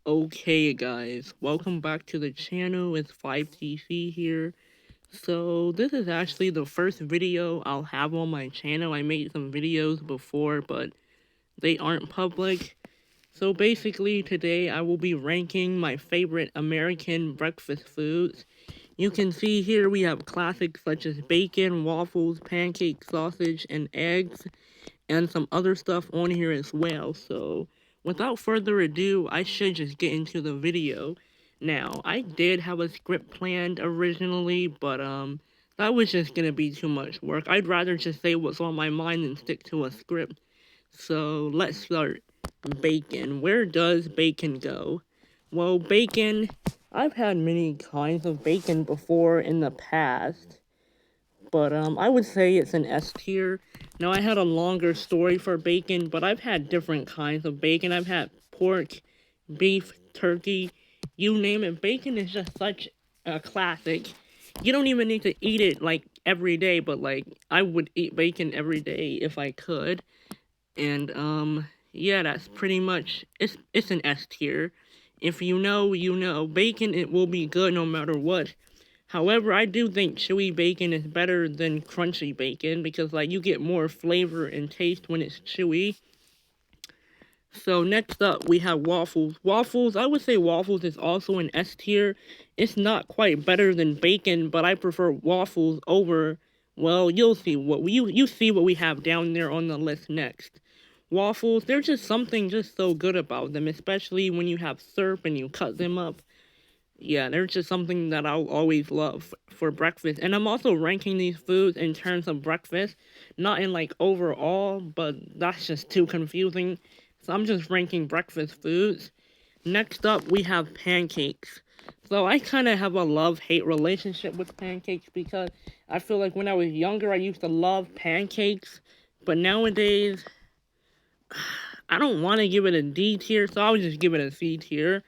Okay guys, welcome back to the channel. It's 5TC here. So this is actually the first video I'll have on my channel. I made some videos before, but they aren't public. So basically today I will be ranking my favorite American breakfast foods. You can see here we have classics such as bacon, waffles, pancakes, sausage, and eggs, and some other stuff on here as well. So without further ado, I should just get into the video. Now, I did have a script planned originally, but that was just gonna be too much work. I'd rather just say what's on my mind and stick to a script. So let's start. Bacon. Where does bacon go? Well, bacon, I've had many kinds of bacon before in the past, but I would say it's an S tier. Now, I had a longer story for bacon, but I've had different kinds of bacon. I've had pork, beef, turkey, you name it. Bacon is just such a classic. You don't even need to eat it like every day, but like I would eat bacon every day if I could. And yeah, that's pretty much it's an S tier. If you know, you know. Bacon, it will be good no matter what. However, I do think chewy bacon is better than crunchy bacon because like you get more flavor and taste when it's chewy. So next up we have waffles. Waffles, I would say waffles is also an S tier. It's not quite better than bacon, but I prefer waffles over, well, you'll see what you see what we have down there on the list next. Waffles, there's just something just so good about them, especially when you have syrup and you cut them up. Yeah, they're just something that I'll always love for breakfast. And I'm also ranking these foods in terms of breakfast, not in like overall, but that's just too confusing. So I'm just ranking breakfast foods. Next up, we have pancakes. So I kind of have a love-hate relationship with pancakes because I feel like when I was younger, I used to love pancakes, but nowadays, I don't want to give it a D tier, so I'll just give it a C tier.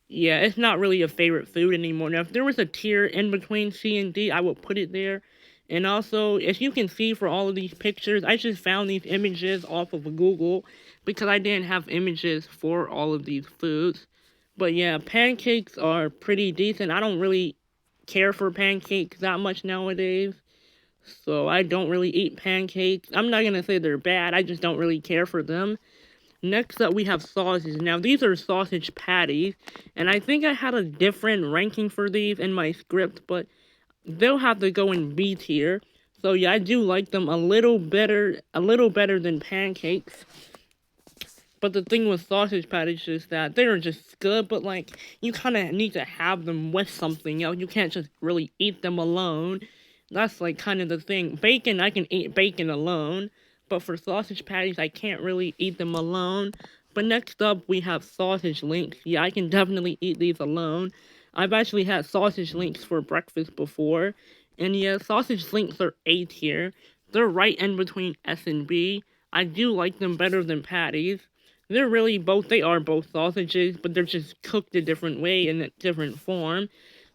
Yeah, it's not really a favorite food anymore. Now, if there was a tier in between C and D, I would put it there. And also, as you can see for all of these pictures, I just found these images off of Google because I didn't have images for all of these foods. But yeah, pancakes are pretty decent. I don't really care for pancakes that much nowadays. So I don't really eat pancakes. I'm not going to say they're bad. I just don't really care for them. Next up, we have sausages. Now, these are sausage patties, and I think I had a different ranking for these in my script, but they'll have to go in B tier. So yeah, I do like them a little better than pancakes. But the thing with sausage patties is that they're just good, but like you kind of need to have them with something else. You can't just really eat them alone. That's like kind of the thing. Bacon, I can eat bacon alone, but for sausage patties, I can't really eat them alone. But next up, we have sausage links. Yeah, I can definitely eat these alone. I've actually had sausage links for breakfast before. And yeah, sausage links are A tier. They're right in between S and B. I do like them better than patties. They're really both, they are both sausages, but they're just cooked a different way in a different form.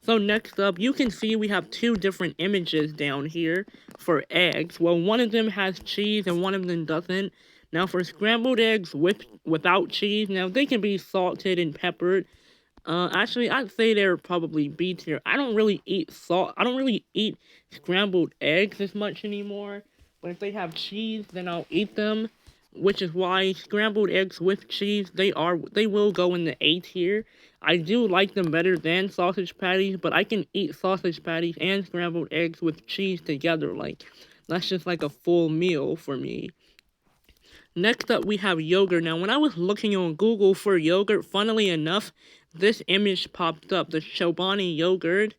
So next up, you can see we have two different images down here for eggs. Well, one of them has cheese and one of them doesn't. Now for scrambled eggs without cheese, now they can be salted and peppered. Actually, I'd say they're probably B tier. I don't really eat I don't really eat scrambled eggs as much anymore. But if they have cheese, then I'll eat them. Which is why scrambled eggs with cheese, they will go in the A tier. I do like them better than sausage patties, but I can eat sausage patties and scrambled eggs with cheese together. Like, that's just like a full meal for me. Next up, we have yogurt. Now, when I was looking on Google for yogurt, funnily enough, this image popped up, the Chobani yogurt.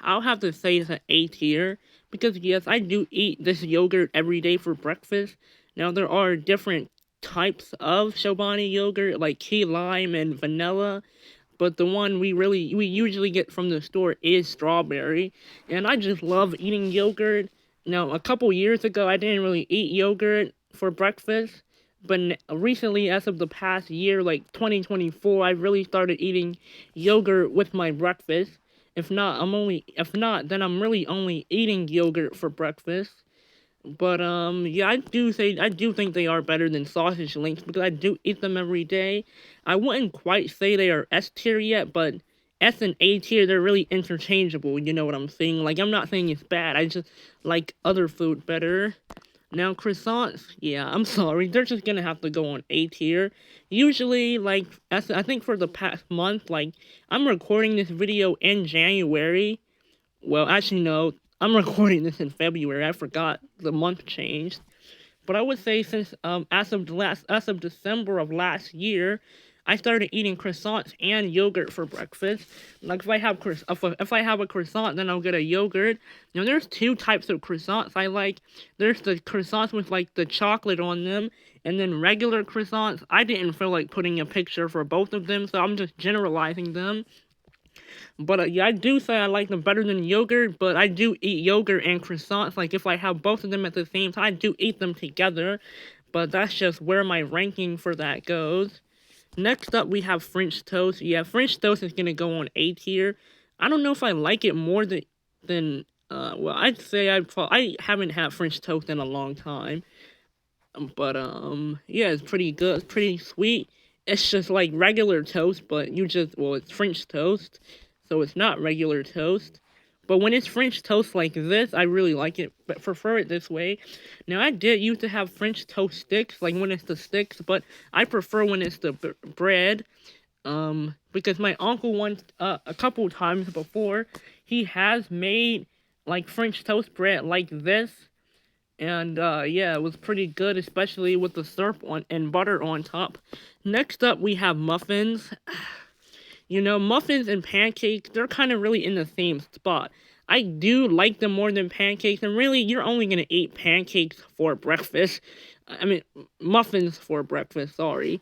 I'll have to say it's an A tier, because yes, I do eat this yogurt every day for breakfast. Now, there are different types of Chobani yogurt, like key lime and vanilla, but the one we usually get from the store is strawberry, and I just love eating yogurt. Now, a couple years ago, I didn't really eat yogurt for breakfast, but recently, as of the past year, like 2024, I really started eating yogurt with my breakfast. If not, then I'm really only eating yogurt for breakfast. But yeah, I do think they are better than sausage links because I do eat them every day. I wouldn't quite say they are S tier yet, but S and A tier, they're really interchangeable. You know what I'm saying? Like, I'm not saying it's bad. I just like other food better. Now croissants, yeah, I'm sorry, they're just gonna have to go on A tier. Usually, like, I think for the past month, like, I'm recording this video in January. Well, actually, no, I'm recording this in February. I forgot the month changed. But I would say since as of December of last year, I started eating croissants and yogurt for breakfast. Like if I have a croissant, then I'll get a yogurt. Now there's two types of croissants I like. There's the croissants with like the chocolate on them, and then regular croissants. I didn't feel like putting a picture for both of them, so I'm just generalizing them. But yeah, I do say I like them better than yogurt, but I do eat yogurt and croissants. Like if I have both of them at the same time, I do eat them together. But that's just where my ranking for that goes. Next up, we have French toast. Yeah, French toast is gonna go on A tier. I don't know if I like it more than well, I'd say I haven't had French toast in a long time. But yeah, it's pretty good. It's pretty sweet. It's just like regular toast, but it's French toast, so it's not regular toast. But when it's French toast like this, I really like it, but prefer it this way. Now, I did used to have French toast sticks, like when it's the sticks, but I prefer when it's the bread. Because my uncle once, a couple times before, he has made like French toast bread like this, and yeah, it was pretty good, especially with the syrup on and butter on top. Next up, we have muffins. You know, muffins and pancakes, they're kind of really in the same spot. I do like them more than pancakes, and really, you're only gonna eat pancakes for breakfast. I mean, muffins for breakfast, sorry.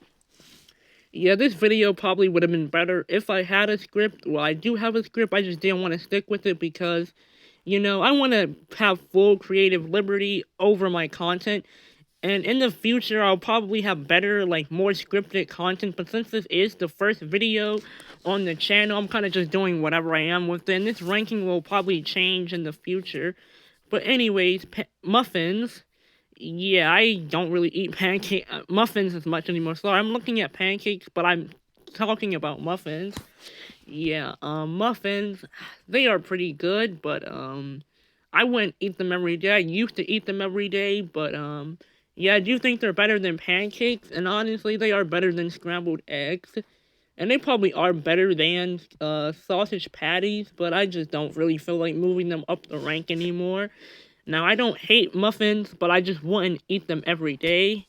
Yeah, this video probably would have been better if I had a script. Well, I do have a script, I just didn't want to stick with it because, you know, I want to have full creative liberty over my content. And in the future, I'll probably have better, like, more scripted content. But since this is the first video on the channel, I'm kind of just doing whatever I am with it. And this ranking will probably change in the future. But anyways, muffins. Yeah, I don't really eat muffins as much anymore. Sorry, I'm looking at pancakes, but I'm talking about muffins. Yeah, muffins, they are pretty good, but I wouldn't eat them every day. I used to eat them every day, but yeah, I do think they're better than pancakes, and honestly, they are better than scrambled eggs. And they probably are better than sausage patties, but I just don't really feel like moving them up the rank anymore. Now, I don't hate muffins, but I just wouldn't eat them every day.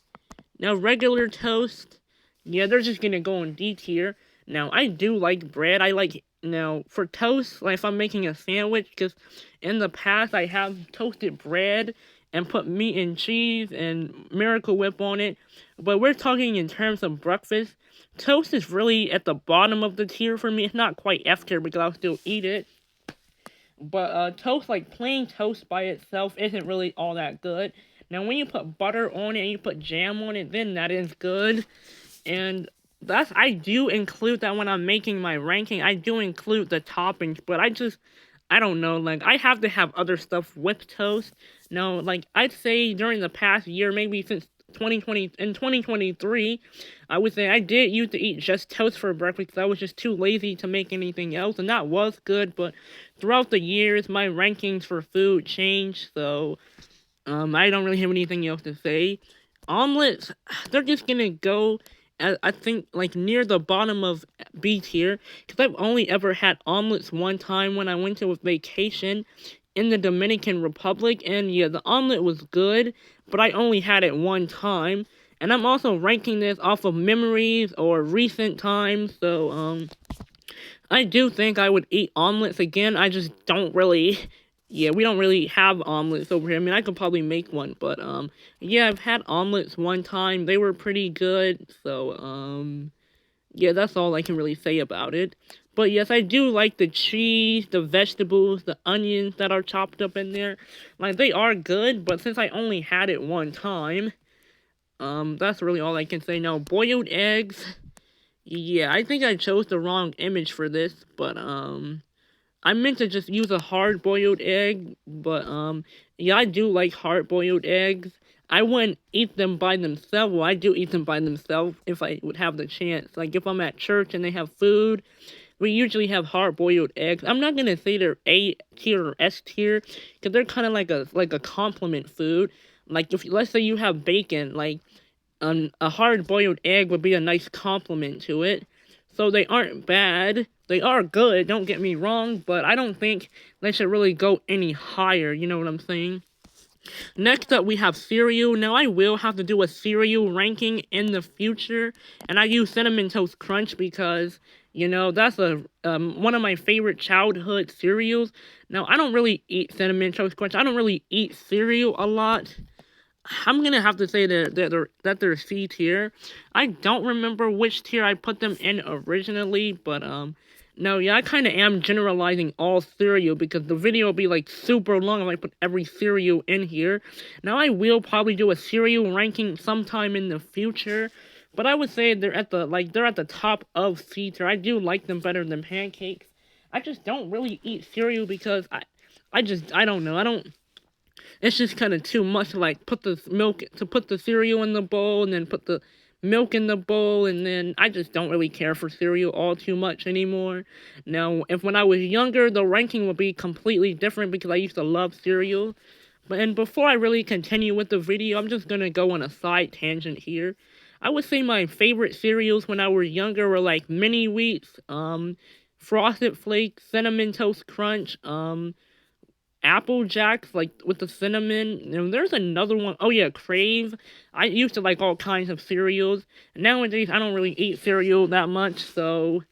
Now, regular toast, yeah, they're just gonna go in D tier. Now, I do like bread. Now, for toast, like if I'm making a sandwich, because in the past I have toasted bread and put meat and cheese and Miracle Whip on it. But we're talking in terms of breakfast. Toast is really at the bottom of the tier for me. It's not quite F tier because I'll still eat it. But toast, like plain toast by itself, isn't really all that good. Now, when you put butter on it and you put jam on it, then that is good. And I do include that when I'm making my ranking. I do include the toppings, but I don't know, like, I have to have other stuff with toast. No, like, I'd say during the past year, maybe since 2023, I would say I did used to eat just toast for breakfast because I was just too lazy to make anything else, and that was good, but throughout the years, my rankings for food changed, so I don't really have anything else to say. Omelets, they're just gonna go, I think, like near the bottom of B tier, because I've only ever had omelets one time when I went to a vacation in the Dominican Republic, and yeah, the omelet was good, but I only had it one time. And I'm also ranking this off of memories or recent times, so I do think I would eat omelets again. I just don't really. Yeah, we don't really have omelets over here. I mean, I could probably make one, but yeah, I've had omelets one time. They were pretty good. So yeah, that's all I can really say about it. But yes, I do like the cheese, the vegetables, the onions that are chopped up in there. Like, they are good, but since I only had it one time, that's really all I can say. Now, boiled eggs. Yeah, I think I chose the wrong image for this, but I meant to just use a hard-boiled egg, but yeah, I do like hard-boiled eggs. I wouldn't eat them by themselves. Well, I do eat them by themselves if I would have the chance. Like if I'm at church and they have food, we usually have hard-boiled eggs. I'm not gonna say they're A tier or S tier, because they're kind of like a compliment food. Like if let's say you have bacon, like a hard-boiled egg would be a nice compliment to it. So they aren't bad. They are good, don't get me wrong, but I don't think they should really go any higher, you know what I'm saying? Next up, we have cereal. Now, I will have to do a cereal ranking in the future, and I use Cinnamon Toast Crunch because, you know, that's one of my favorite childhood cereals. Now, I don't really eat Cinnamon Toast Crunch. I don't really eat cereal a lot. I'm gonna have to say that they're C tier. I don't remember which tier I put them in originally, but no, yeah, I kind of am generalizing all cereal because the video will be like super long if I put every cereal in here. Now I will probably do a cereal ranking sometime in the future, but I would say they're at the top of C tier. I do like them better than pancakes. I just don't really eat cereal because I don't know. I don't it's just kind of too much to like put the cereal in the bowl and then put the milk in the bowl, and then I just don't really care for cereal all too much anymore. Now, if when I was younger, the ranking would be completely different because I used to love cereal. And before I really continue with the video, I'm just gonna go on a side tangent here. I would say my favorite cereals when I was younger were like mini wheats, Frosted Flakes, Cinnamon Toast Crunch, Apple Jacks, like with the cinnamon. And there's another one. Oh yeah, Crave. I used to like all kinds of cereals. Nowadays, I don't really eat cereal that much, so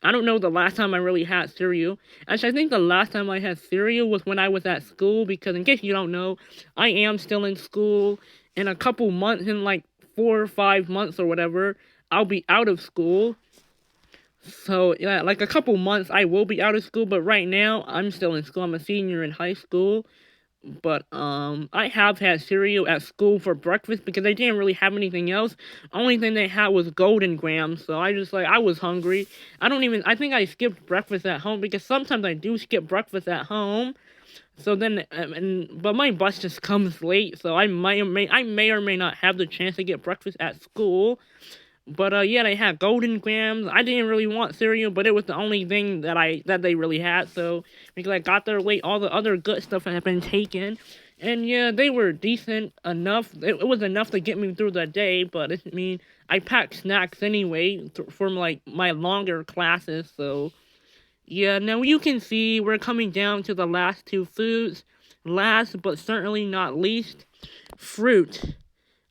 I don't know the last time I really had cereal. Actually, I think the last time I had cereal was when I was at school, because in case you don't know, I am still in school. In a couple months, in like 4 or 5 months or whatever, I'll be out of school. So, yeah, like a couple months I will be out of school, but right now I'm still in school. I'm a senior in high school. But I have had cereal at school for breakfast because they didn't really have anything else. Only thing they had was Golden Grams, so I was hungry. I think I skipped breakfast at home because sometimes I do skip breakfast at home. So then, but my bus just comes late, so I may or may not have the chance to get breakfast at school. But yeah, they had Golden Grams. I didn't really want cereal, but it was the only thing that they really had. So because I got there late, all the other good stuff had been taken. And yeah, they were decent enough. It was enough to get me through the day. But I packed snacks anyway from like my longer classes. So yeah, now you can see we're coming down to the last two foods. Last but certainly not least, fruit.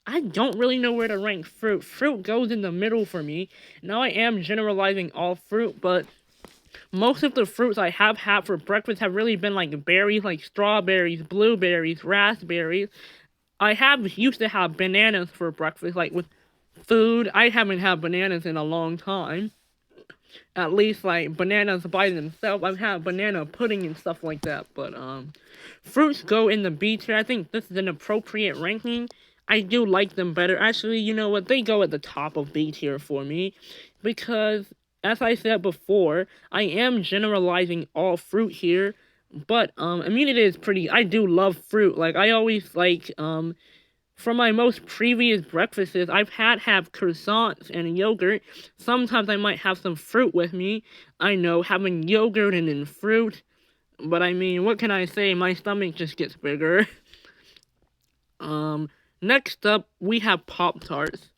I don't really know where to rank fruit. Fruit goes in the middle for me. Now I am generalizing all fruit, but most of the fruits I have had for breakfast have really been like berries, like strawberries, blueberries, raspberries. I have used to have bananas for breakfast, like with food. I haven't had bananas in a long time. At least like bananas by themselves. I've had banana pudding and stuff like that, but fruits go in the B tier. I think this is an appropriate ranking. I do like them better. Actually, you know what? They go at the top of B tier for me because, as I said before, I am generalizing all fruit here. But it is pretty. I do love fruit. Like I always like for my most previous breakfasts, I've have croissants and yogurt. Sometimes I might have some fruit with me. I know having yogurt and then fruit. But what can I say? My stomach just gets bigger. Next up, we have Pop-Tarts.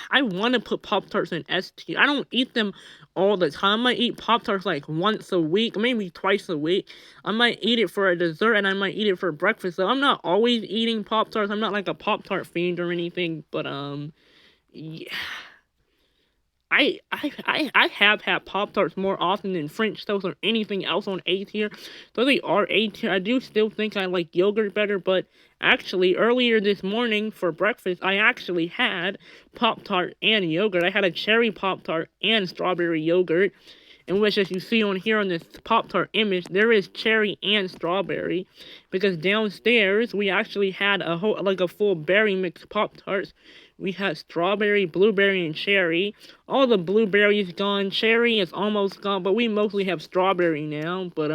I want to put Pop-Tarts in S tier. I don't eat them all the time. I might eat Pop-Tarts like once a week, maybe twice a week. I might eat it for a dessert and I might eat it for breakfast. So I'm not always eating Pop-Tarts. I'm not like a Pop-Tart fiend or anything, but yeah. I have had Pop-Tarts more often than French toast or anything else on A tier. Though they are A tier, I do still think I like yogurt better, but actually, earlier this morning for breakfast, I actually had Pop-Tart and yogurt. I had a cherry Pop-Tart and strawberry yogurt, in which, as you see on here on this Pop-Tart image, there is cherry and strawberry, because downstairs, we actually had a full berry mix Pop-Tarts, we had strawberry, blueberry, and cherry. All the blueberries gone, cherry is almost gone, but we mostly have strawberry now. But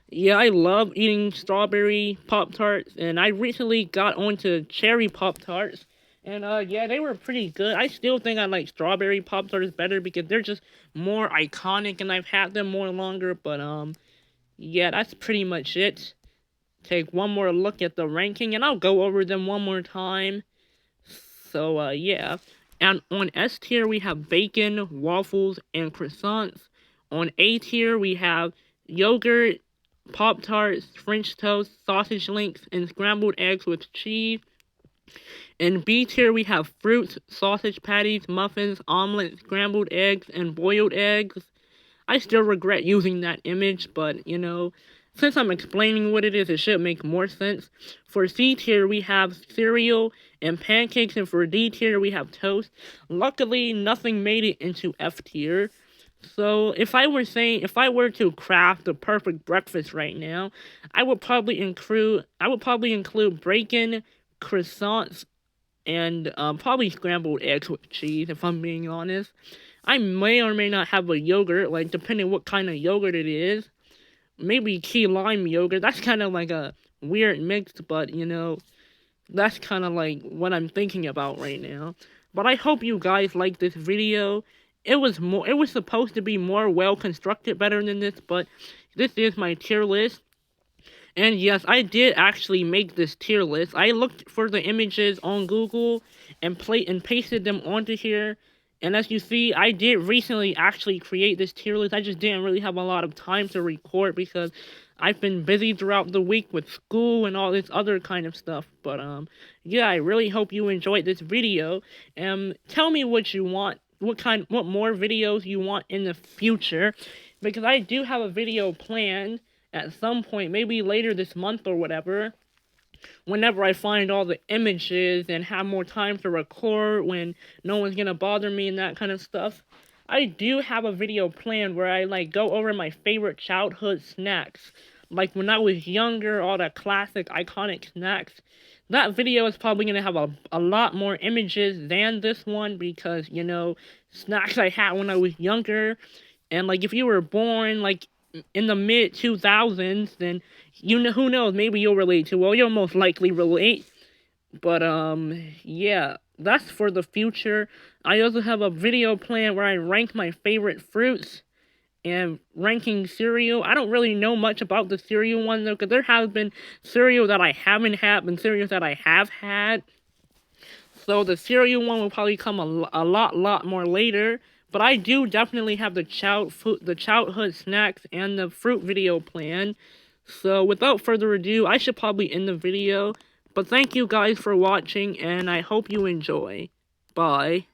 yeah, I love eating strawberry Pop-Tarts, and I recently got onto cherry Pop-Tarts. And yeah, they were pretty good. I still think I like strawberry Pop-Tarts better because they're just more iconic and I've had them more longer, but yeah, that's pretty much it. Take one more look at the ranking and I'll go over them one more time. So yeah. And on S tier we have bacon, waffles, and croissants. On A tier we have yogurt, Pop-Tarts, French toast, sausage links, and scrambled eggs with cheese. In B tier, we have fruits, sausage patties, muffins, omelets, scrambled eggs, and boiled eggs. I still regret using that image, but, you know, since I'm explaining what it is, it should make more sense. For C tier, we have cereal and pancakes, and for D tier, we have toast. Luckily, nothing made it into F tier. So if I were to craft the perfect breakfast right now, I would probably include bacon, croissants, and probably scrambled eggs with cheese. If I'm being honest, I may or may not have a yogurt, like depending what kind of yogurt it is. Maybe key lime yogurt. That's kind of like a weird mix, but you know, that's kind of like what I'm thinking about right now. But I hope you guys like this video. It was supposed to be more well constructed, better than this, but this is my tier list. And yes, I did actually make this tier list. I looked for the images on Google and pasted them onto here. And as you see, I did recently actually create this tier list. I just didn't really have a lot of time to record because I've been busy throughout the week with school and all this other kind of stuff. But yeah, I really hope you enjoyed this video. Tell me what you want, what more videos you want in the future, because I do have a video planned at some point, maybe later this month or whatever, whenever I find all the images and have more time to record when no one's gonna bother me and that kind of stuff. I do have a video planned where I like go over my favorite childhood snacks. Like when I was younger, all the classic iconic snacks. That video is probably gonna have a lot more images than this one because, you know, snacks I had when I was younger. And like if you were born like in the mid 2000s, then you know, who knows, maybe you'll relate to. Well, you'll most likely relate. But yeah, that's for the future. I also have a video plan where I rank my favorite fruits and ranking cereal. I don't really know much about the cereal one though, because there has been cereal that I haven't had and cereals that I have had. So the cereal one will probably come a lot more later. But I do definitely have the childhood snacks and the fruit video plan. So without further ado, I should probably end the video. But thank you guys for watching, and I hope you enjoy. Bye.